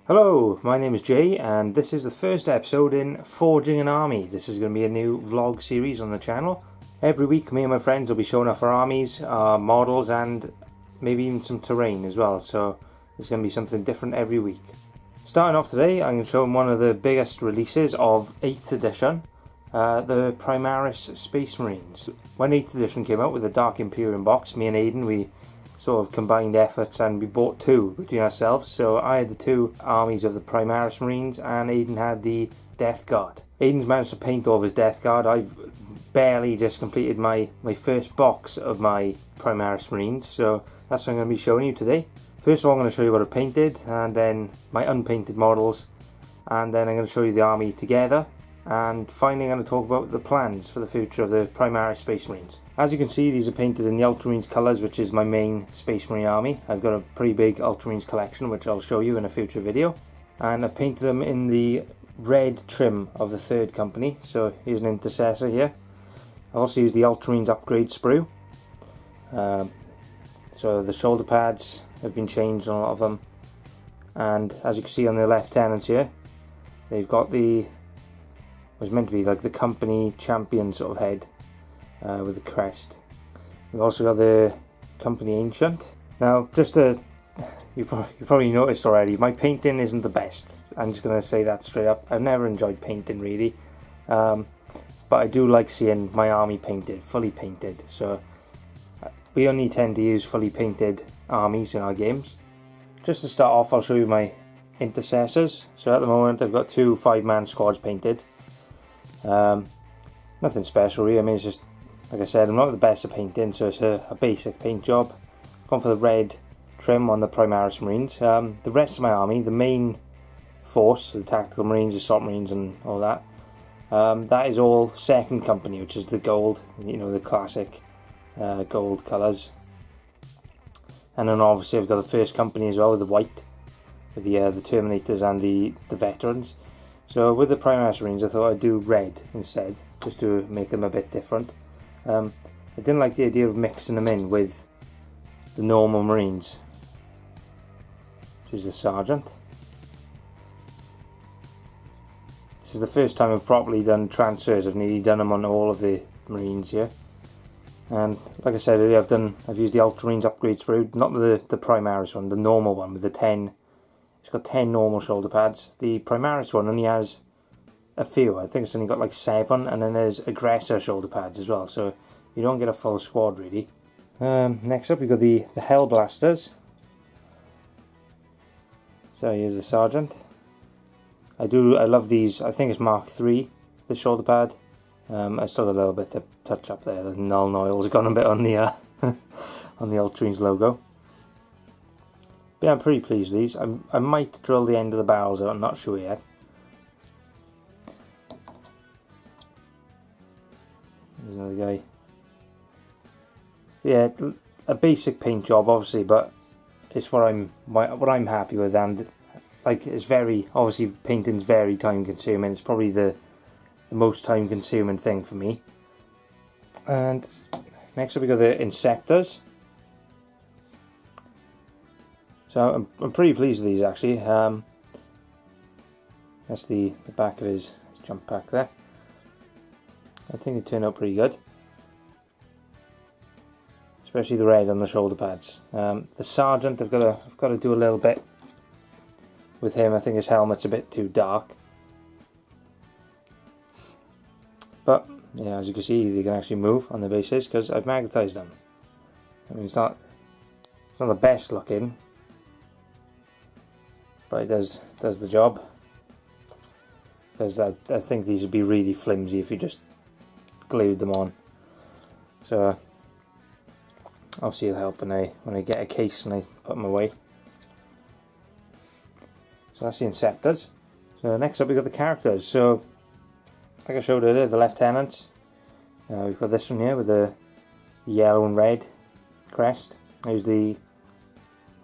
Hello, my name is Jay and this is the first episode in Forging an Army. This is going to be a new vlog series on the channel. Every week me and my friends will be showing off our armies, our models and maybe even some terrain as well. So there's going to be something different every week. Starting off today, I'm going to show them one of the biggest releases of 8th edition, the Primaris Space Marines. When 8th edition came out with the Dark Imperium box, me and Aiden, we sort of combined efforts and we bought two between ourselves. So I had the two armies of the Primaris Marines and Aiden had the Death Guard. Aiden's managed to paint all of his Death Guard. I've barely just completed my first box of my Primaris Marines, so that's what I'm going to be showing you today. First of all, I'm going to show you what I've painted, and then my unpainted models, and then I'm going to show you the army together, and finally I'm going to talk about the plans for the future of the Primaris Space Marines. As you can see, these are painted in the Ultramarines colours, which is my main Space Marine army. I've got a pretty big Ultramarines collection, which I'll show you in a future video. And I've painted them in the red trim of the 3rd company. So here's an Intercessor here. I also used the Ultramarines upgrade sprue. So the shoulder pads have been changed on a lot of them. And as you can see on the lieutenants here, they've got the, was meant to be like the company champion sort of head. With the crest. We've also got the company ancient. Now, just to, you probably noticed already, my painting isn't the best. I'm just going to say that straight up. I've never enjoyed painting really, but I do like seeing my army painted, fully painted. So we only tend to use fully painted armies in our games. Just to start off, I'll show you my Intercessors. So at the moment I've got 2 5-man squads painted. Nothing special really. I mean, it's just, like I said, I'm not the best at painting, so it's a basic paint job. Gone for the red trim on the Primaris Marines. The rest of my army, the main force, the Tactical Marines, Assault Marines and all that, that is all 2nd company, which is the gold, you know, the classic gold colours. And then obviously I've got the 1st company as well, with the white, with the Terminators and the veterans. So with the Primaris Marines I thought I'd do red instead, just to make them a bit different. I didn't like the idea of mixing them in with the normal Marines, which is the Sergeant. This is the first time I've properly done transfers. I've nearly done them on all of the Marines here. And like I said earlier, I've used the Ultramarines upgrade sprue, not the Primaris one, the normal one with the 10. It's got 10 normal shoulder pads. The Primaris one only has a few. I think it's only got like 7, and then there's Aggressor shoulder pads as well, so you don't get a full squad really. Next up we've got the Hell Blasters. So here's the Sergeant. I love these. I think it's Mark III, the shoulder pad. I still got a little bit to touch up there. The null oil's gone a bit on the on the Ultramarines logo. But yeah, I'm pretty pleased with these. I might drill the end of the barrels out, I'm not sure yet. There's another guy. Yeah, a basic paint job obviously, but it's what I'm happy with, and like it's very, obviously painting's very time consuming. It's probably the most time consuming thing for me. And next up we got the Inceptors. So I'm pretty pleased with these actually. That's the back of his jump pack there. I think they turned out pretty good, especially the red on the shoulder pads. The Sergeant, I've got to do a little bit with him. I think his helmet's a bit too dark, but yeah, as you can see, they can actually move on the bases because I've magnetized them. I mean, it's not the best looking, but it does the job. Because I think these would be really flimsy if you just glued them on. So obviously it'll help when I get a case and I put them away. So that's the Inceptors. So next up we've got the characters. So like I showed earlier, the lieutenants. We've got this one here with the yellow and red crest. There's the,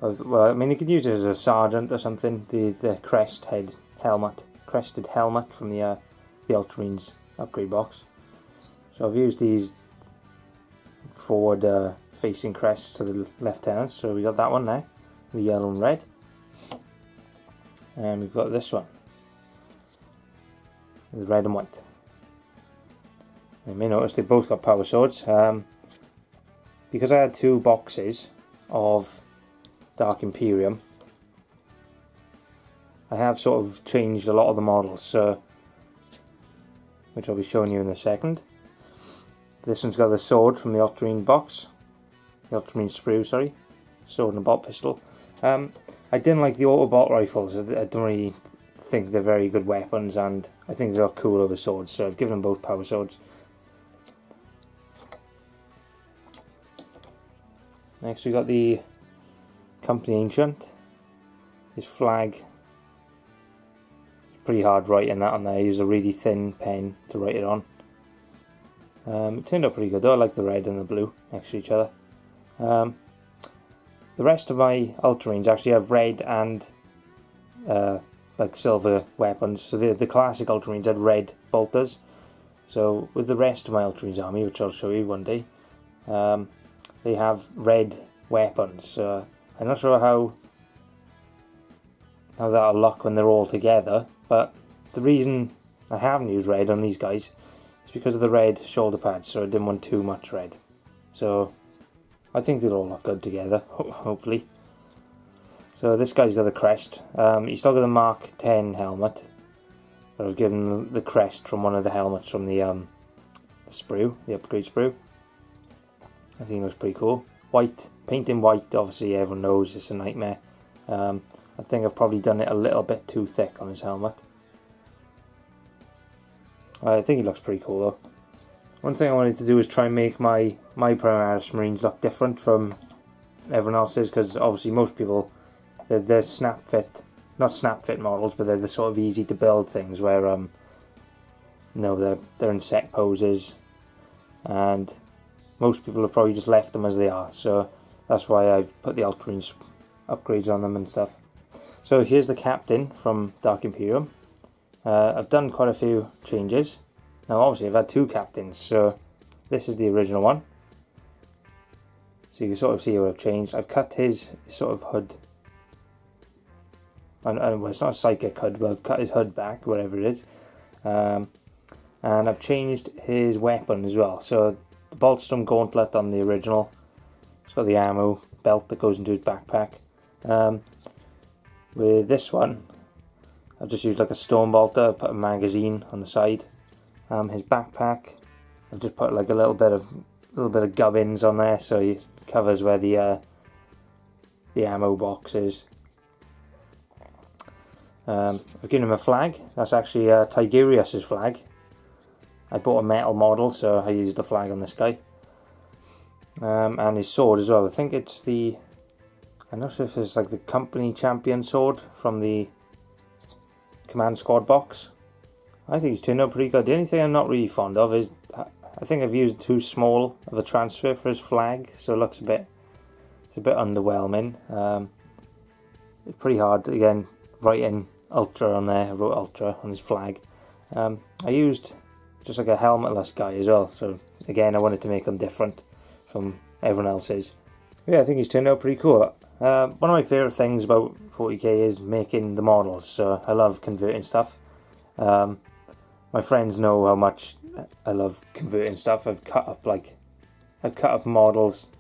well, I mean you could use it as a sergeant or something. The crested helmet from the Ultramarines upgrade box. So I've used these forward facing crests to the lieutenants. So we got that one now, the yellow and red. And we've got this one, the red and white. You may notice they both got power swords. Because I had 2 boxes of Dark Imperium, I have sort of changed a lot of the models, so, which I'll be showing you in a second. This one's got the sword from the Ultramarine box, the Ultramarine sprue, sorry, sword and a bolt pistol. I didn't like the auto bolt rifles. I don't really think they're very good weapons, and I think they're cool over swords, so I've given them both power swords. Next we got the Company Ancient. His flag, pretty hard writing that on there. I used a really thin pen to write it on. It turned out pretty good though. I like the red and the blue next to each other. The rest of my Ultramarines actually have red and like silver weapons. So the classic Ultramarines had red bolters. So with the rest of my Ultramarines army, which I'll show you one day, they have red weapons. I'm not sure how that'll look when they're all together, but the reason I haven't used red on these guys is because of the red shoulder pads, so I didn't want too much red. So I think they'll all look good together, hopefully. So this guy's got the crest. He's still got the Mark 10 helmet, but I've given the crest from one of the helmets from the sprue, the upgrade sprue. I think it looks pretty cool. White, painting white, obviously everyone knows it's a nightmare. I think I've probably done it a little bit too thick on his helmet. I think he looks pretty cool though. One thing I wanted to do is try and make my Primaris Marines look different from everyone else's, because obviously most people, they're snap fit, not snap fit models, but they're the sort of easy to build things where they're in set poses, and most people have probably just left them as they are, so that's why I've put the Ultramarines upgrades on them and stuff. So here's the Captain from Dark Imperium. I've done quite a few changes. Now obviously I've had 2 captains, so this is the original one. So you can sort of see what I've changed. I've cut his sort of hood. Well, it's not a psychic hood, but I've cut his hood back, whatever it is. And I've changed his weapon as well. So the Boltstone Gauntlet on the original, it's got the ammo belt that goes into his backpack. With this one, I've just used like a stone bolter, put a magazine on the side. His backpack, I've just put like a little bit of gubbins on there, so it covers where the ammo box is. I've given him a flag. That's actually Tigurius's flag. I bought a metal model, so I used the flag on this guy. And his sword as well. I think it's I'm not sure if it's like the company champion sword from the command squad box. I think he's turned out pretty good. The only thing I'm not really fond of is I think I've used too small of a transfer for his flag, so it looks a bit underwhelming. It's pretty hard again writing Ultra on there. I wrote Ultra on his flag. I used just like a helmetless guy as well, so again I wanted to make him different from everyone else's. Yeah, I think he's turned out pretty cool. One of my favourite things about 40k is making the models, so I love converting stuff. My friends know how much I love converting stuff. I've cut up models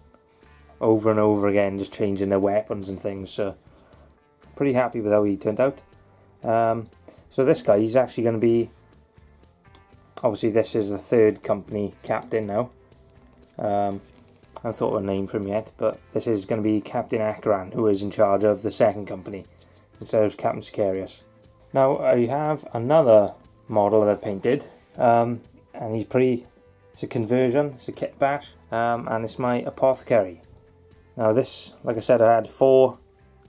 over and over again, just changing their weapons and things, so pretty happy with how he turned out. So this guy, he's actually going to be, obviously this is the 3rd company captain now. I haven't thought of a name for him yet, but this is going to be Captain Akran, who is in charge of the 2nd company, instead of Captain Sicarius. Now I have another model that I've painted, and it's a conversion, it's a kit bash, and it's my Apothecary. Now this, like I said, I had 4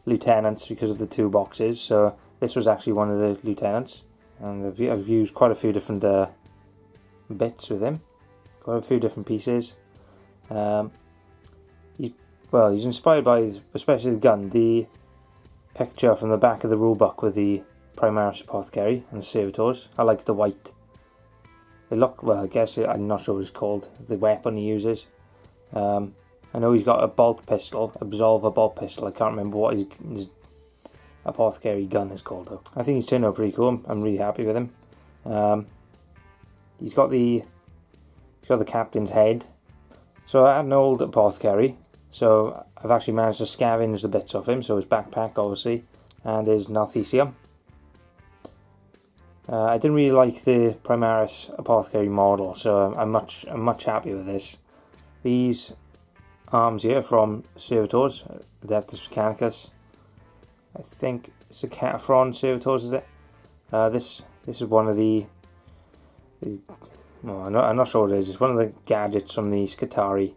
lieutenants because of the 2 boxes, so this was actually one of the lieutenants, and I've used quite a few different bits with him, quite a few different pieces. He's inspired by, especially the gun, the picture from the back of the rulebook with the Primaris Apothecary and the servitors. I like the white. They look, well, I guess I'm not sure what it's called, the weapon he uses. I know he's got a bolt pistol, Absolver bolt pistol. I can't remember what his Apothecary gun is called though. I think he's turned out pretty cool. I'm really happy with him. He's got the captain's head. So I had an old Apothecary, so I've actually managed to scavenge the bits of him. So his backpack, obviously, and his Narthecium. I didn't really like the Primaris Apothecary model, so I'm much happier with this. These arms here from Servitors, Adeptus Mechanicus. I think it's a Cataphren Servitors, is it? This is one of the no, I'm not sure what it is. It's one of the gadgets from the Skitarii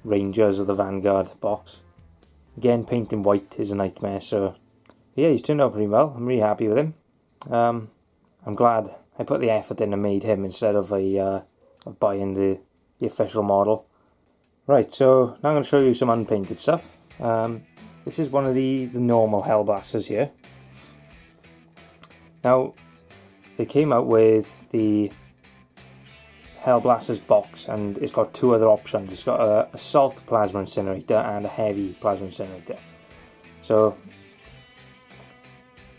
Rangers of the Vanguard box. Again, painting white is a nightmare, so yeah, he's turned out pretty well. I'm really happy with him. I'm glad I put the effort in and made him instead of of buying the official model. Right, so now I'm going to show you some unpainted stuff. This is one of the normal Hellblasters here. Now, they came out with the Hellblasters box, and it's got two other options. It's got a Assault Plasma Incinerator and a Heavy Plasma Incinerator. So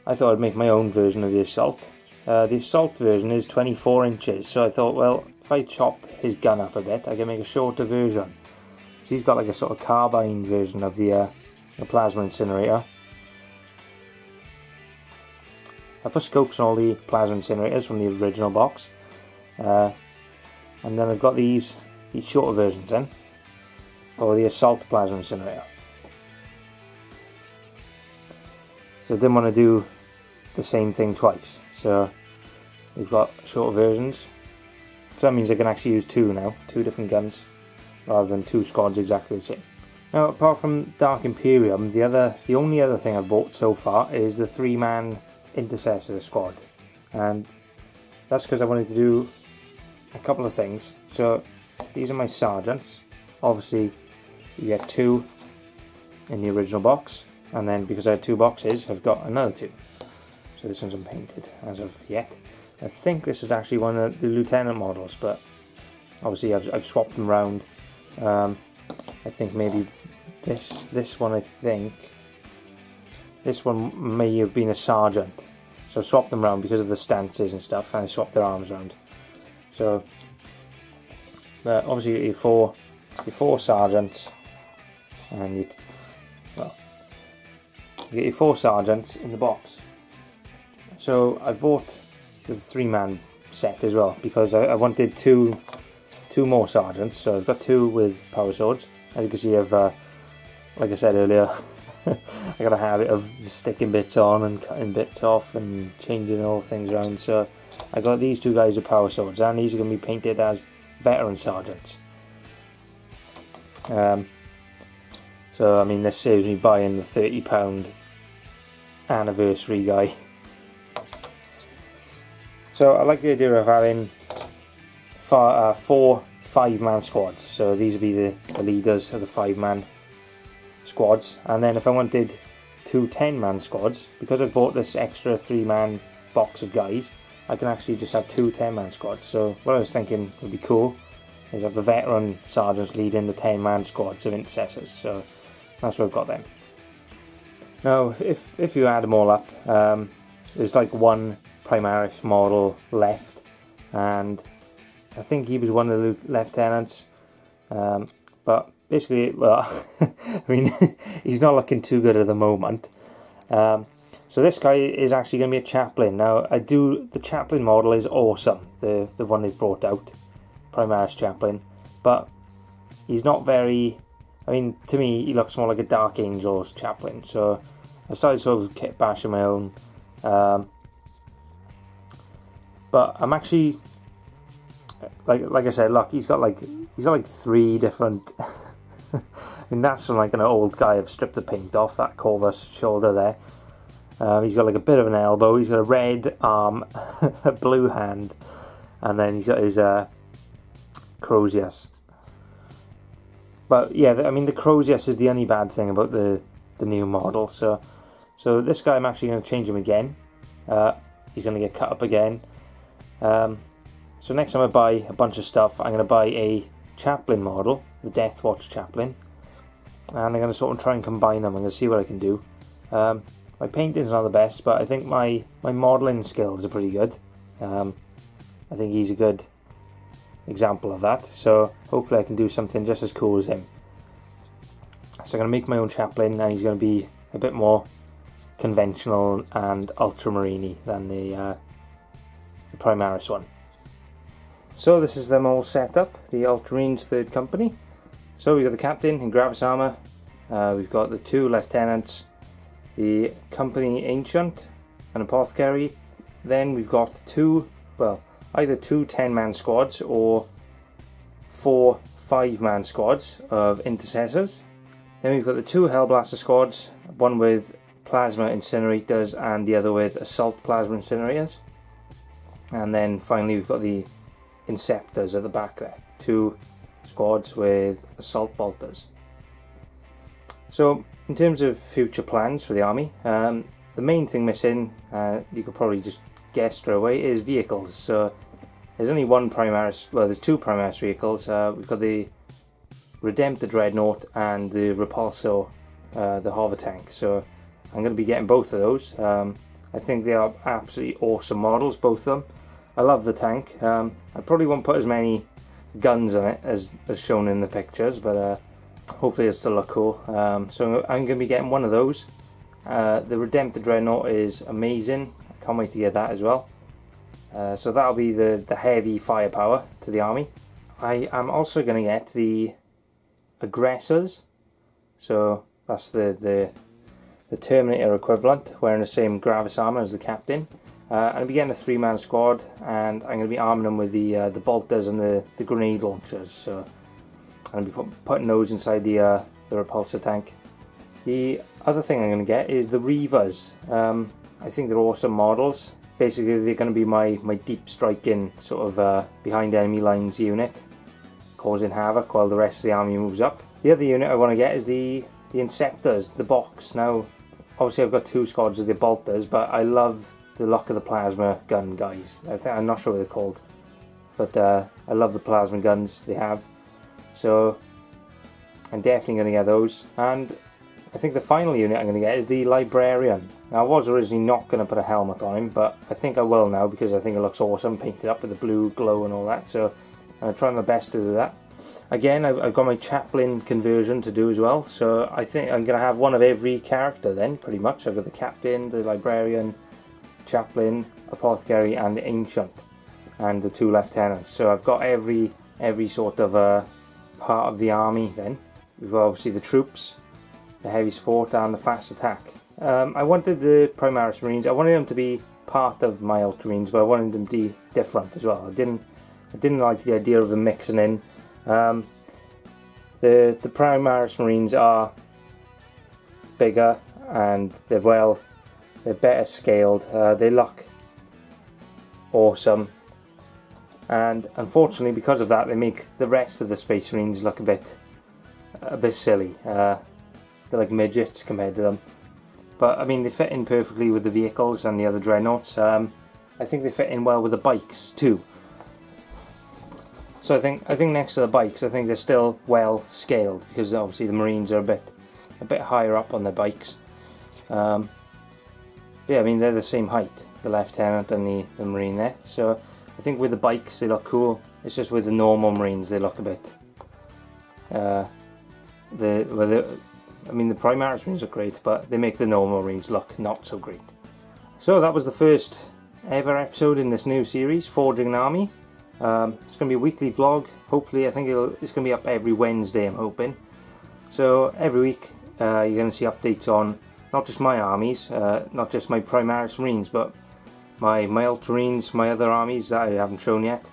I thought I'd make my own version of the Assault. The Assault version is 24 inches, so I thought, well, if I chop his gun up a bit, I can make a shorter version. So he's got like a sort of carbine version of the Plasma Incinerator. I put scopes on all the Plasma Incinerators from the original box. And then I've got these shorter versions then, for the Assault Plasma Incinerator. So I didn't want to do the same thing twice, so we've got shorter versions. So that means I can actually use two now, two different guns, rather than two squads exactly the same. Now, apart from Dark Imperium, the only other thing I've bought so far is the 3-man Intercessor squad, and that's because I wanted to do a couple of things. So these are my sergeants. Obviously, you get two in the original box, and then because I had two boxes, I've got another two. So this one's unpainted as of yet. I think this is actually one of the lieutenant models, but obviously I've swapped them around. I think maybe this one, I think this one may have been a sergeant. So I swapped them around because of the stances and stuff, and I swapped their arms around. So obviously you get your four sergeants, and you get your four sergeants in the box. So I bought the 3-man set as well because I wanted two more sergeants. So I've got two with power swords. As you can see, I've like I said earlier, I got a habit of just sticking bits on and cutting bits off and changing all things around. So I got these two guys with power swords, and these are going to be painted as veteran sergeants. So I mean, this saves me buying the £30 anniversary guy. So I like the idea of having four 5-man squads. So these will be the leaders of the 5-man squads, and then if I wanted two 10-man squads, because I bought this extra 3-man box of guys, I can actually just have two 10-man squads. So what I was thinking would be cool is have the veteran sergeants leading the 10-man squads of Intercessors. So that's what I've got then. Now, if you add them all up, there's like one Primaris model left, and I think he was one of the lieutenants. But basically, well, I mean, he's not looking too good at the moment. So this guy is actually going to be a chaplain. Now, the chaplain model is awesome, the one they've brought out, Primaris Chaplain, but he's not very, I mean, to me, he looks more like a Dark Angel's chaplain, so I started sort of kit bashing my own, but I'm actually, like I said, look, he's got like three different, I mean, that's from like an old guy. I've stripped the paint off that corvus shoulder there. He's got like a bit of an elbow, he's got a red arm, a blue hand, and then he's got his Crozius. But yeah, I mean, the Crozius is the only bad thing about the new model. So this guy, I'm actually going to change him again. He's going to get cut up again. So next time I buy a bunch of stuff, I'm going to buy a Chaplain model, the Deathwatch Chaplain, and I'm going to sort of try and combine them. I'm going to see what I can do. My painting's not the best, but I think my modelling skills are pretty good. I think he's a good example of that, so hopefully I can do something just as cool as him. So I'm going to make my own Chaplain, and he's going to be a bit more conventional and ultramarine-y than the Primaris one. So this is them all set up, the Ultramarines 3rd Company. So we've got the Captain in Gravis armour, we've got the 2 Lieutenants, the Company Ancient, an Apothecary, then we've got either 2 10-man squads or 4 5-man squads of Intercessors. Then we've got the 2 Hellblaster squads, one with Plasma Incinerators and the other with Assault Plasma Incinerators. And then finally we've got the Inceptors at the back there, 2 squads with Assault Bolters. So in terms of future plans for the army, the main thing missing, you could probably just guess straight away, is vehicles. So there's only one Primaris, well there's 2 Primaris vehicles. We've got the Redemptor Dreadnought and the Repulsor, the hover tank. So I'm going to be getting both of those. I think they are absolutely awesome models, both of them. I love the tank. I probably won't put as many guns on it as shown in the pictures, but hopefully it'll still look cool. So I'm going to be getting one of those. The Redemptor Dreadnought is amazing. I can't wait to get that as well. So that'll be the heavy firepower to the army. I am also going to get the Aggressors. So that's the Terminator equivalent, wearing the same Gravis armour as the Captain. I'll be getting a 3-man squad, and I'm going to be arming them with the bolters and the grenade launchers. So I'm going to be putting those inside the repulsor tank. The other thing I'm going to get is the Reavers. I think they're awesome models. Basically they're going to be my deep striking sort of behind enemy lines unit, causing havoc while the rest of the army moves up. The other unit I want to get is the Inceptors, the box. Now obviously I've got 2 squads of the bolters, but I love the look of the plasma gun guys. I'm not sure what they're called, but I love the plasma guns they have. So I'm definitely going to get those. And I think the final unit I'm going to get is the Librarian. Now I was originally not going to put a helmet on him, but I think I will now because I think it looks awesome, painted up with the blue glow and all that. So I'm going to try my best to do that. Again, I've got my Chaplain conversion to do as well, so I think I'm going to have one of every character then, pretty much. I've got the Captain, the Librarian, Chaplain, Apothecary and the Ancient, and the 2 Lieutenants. So I've got every sort of part of the army then. We've got obviously the troops, the heavy support and the fast attack. I wanted the Primaris Marines, I wanted them to be part of my Ultramarines, but I wanted them to be different as well. I didn't like the idea of them mixing in. The Primaris Marines are bigger and they're better scaled. They look awesome, and unfortunately because of that they make the rest of the Space Marines look a bit silly. They're like midgets compared to them. But I mean, they fit in perfectly with the vehicles and the other dreadnoughts. I think they fit in well with the bikes too. So I think next to the bikes, I think they're still well scaled, because obviously the Marines are a bit higher up on their bikes. Yeah, I mean they're the same height, the Lieutenant and the Marine there. So I think with the bikes they look cool. It's just with the normal Marines they look a bit. I mean the Primaris Marines are great, but they make the normal Marines look not so great. So that was the first ever episode in this new series, Forging an Army. It's going to be a weekly vlog. Hopefully, I think it's going to be up every Wednesday, I'm hoping. So every week you're going to see updates on not just my armies, not just my Primaris Marines, but my Ultramarines, my other armies that I haven't shown yet.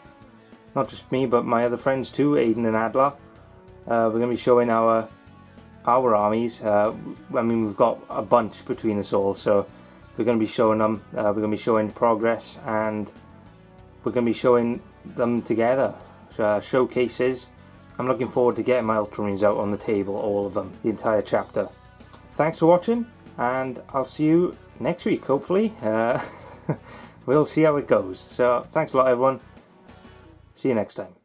Not just me, but my other friends too, Aiden and Adler. We're going to be showing our armies. I mean, we've got a bunch between us all, so we're going to be showing them. We're going to be showing progress, and we're going to be showing them together. Showcases. I'm looking forward to getting my Ultramarines out on the table, all of them, the entire chapter. Thanks for watching, and I'll see you next week, hopefully. We'll see how it goes. So thanks a lot, everyone. See you next time.